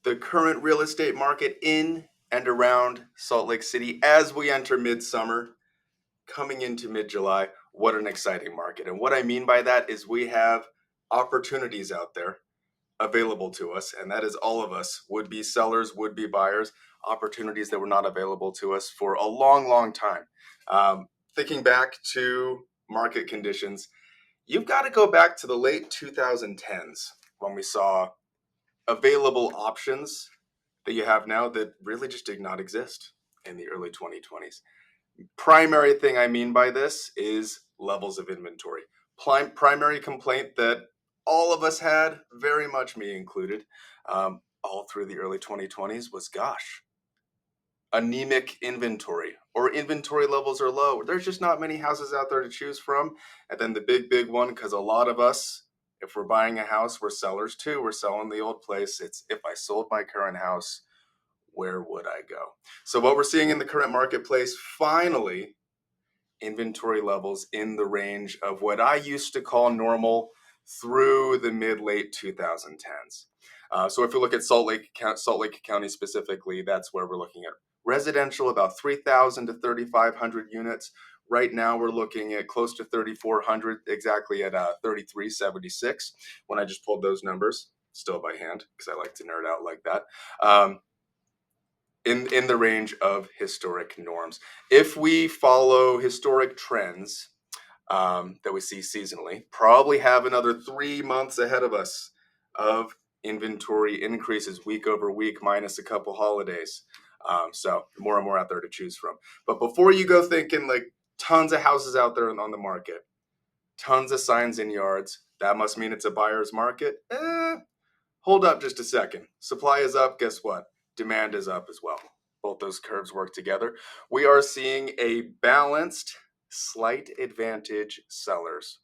the current real estate market in and around Salt Lake City as we enter midsummer, coming into mid-July. What an exciting market. And what I mean by that is we have opportunities out there available to us, and that is all of us, would-be sellers, would-be buyers, opportunities that were not available to us for a long, long time. Thinking back to market conditions, you've got to go back to the late 2010s when we saw available options that you have now that really just did not exist in the early 2020s. Primary thing I mean by this is levels of inventory. Primary complaint that all of us had, very much me included, all through the early 2020s was, gosh, anemic inventory, or inventory levels are low. There's just not many houses out there to choose from. And then the big one, because a lot of us, if we're buying a house, we're sellers too. We're selling the old place. It's, if I sold my current house, where would I go? So what we're seeing in the current marketplace, finally, inventory levels in the range of what I used to call normal through the mid-late 2010s. So if you look at Salt Lake County specifically, that's where we're looking at residential, about 3,000 to 3,500 units. Right now, we're looking at close to 3,400, exactly at 3,376. When I just pulled those numbers, still by hand, because I like to nerd out like that. In the range of historic norms. If we follow historic trends that we see seasonally, probably have another 3 months ahead of us of inventory increases week over week, minus a couple holidays. So more and more out there to choose from. But before you go thinking like tons of houses out there on the market, tons of signs in yards, that must mean it's a buyer's market. Hold up just a second. Supply is up, guess what? Demand is up as well. Both those curves work together. We are seeing a balanced, slight advantage sellers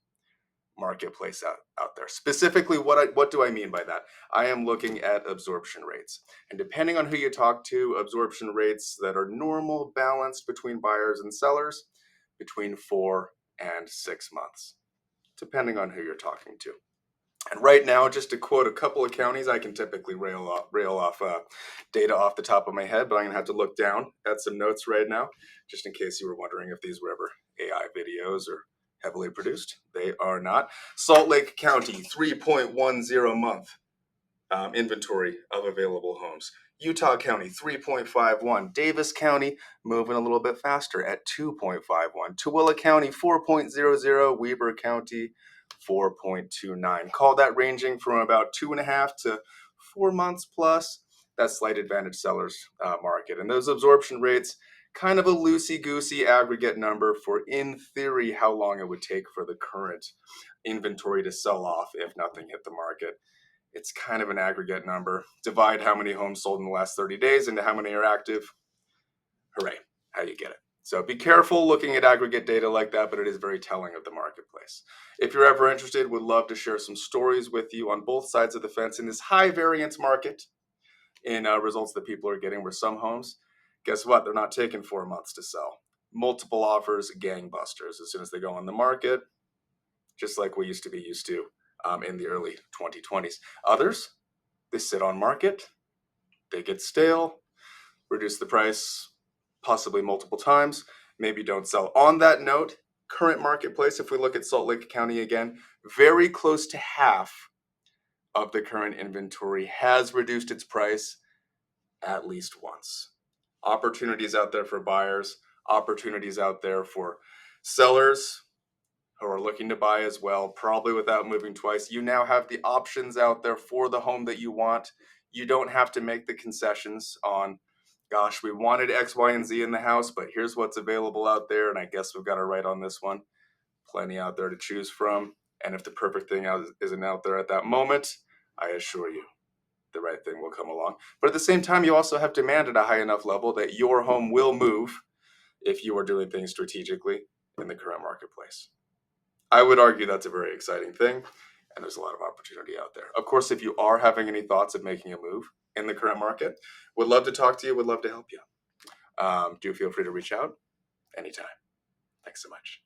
marketplace out there. Specifically, what do I mean by that? I am looking at absorption rates. And depending on who you talk to, absorption rates that are normal, balanced between buyers and sellers, between 4 and 6 months, depending on who you're talking to. And right now, just to quote a couple of counties, I can typically rail off data off the top of my head, but I'm going to have to look down at some notes right now, just in case you were wondering if these were ever AI videos or heavily produced. They are not. Salt Lake County, 3.10 month inventory of available homes. Utah County, 3.51. Davis County, moving a little bit faster at 2.51. Tooele County, 4.00. Weber County, 4.29. Call that ranging from about 2.5 to 4 months plus. That slight advantage sellers market. And those absorption rates, kind of a loosey-goosey aggregate number for, in theory, how long it would take for the current inventory to sell off if nothing hit the market. It's kind of an aggregate number. Divide how many homes sold in the last 30 days into how many are active. Hooray, how you get it. So be careful looking at aggregate data like that, but it is very telling of the marketplace. If you're ever interested, would love to share some stories with you on both sides of the fence in this high variance market in results that people are getting, where some homes, guess what? They're not taking 4 months to sell. Multiple offers, gangbusters as soon as they go on the market, just like we used to be used to in the early 2020s. Others, they sit on market, they get stale, reduce the price possibly multiple times, maybe don't sell. On that note, current marketplace, if we look at Salt Lake County again, very close to half of the current inventory has reduced its price at least once. Opportunities out there for buyers, opportunities out there for sellers who are looking to buy as well, probably without moving twice. You now have the options out there for the home that you want. You don't have to make the concessions on, gosh, we wanted X, Y, and Z in the house, but here's what's available out there, and I guess we've got to write on this one. Plenty out there to choose from. And if the perfect thing isn't out there at that moment, I assure you, the right thing will come along. But at the same time, you also have demand at a high enough level that your home will move if you are doing things strategically in the current marketplace. I would argue that's a very exciting thing, and there's a lot of opportunity out there. Of course, if you are having any thoughts of making a move in the current market, would love to talk to you, would love to help you. Do feel free to reach out anytime. Thanks so much.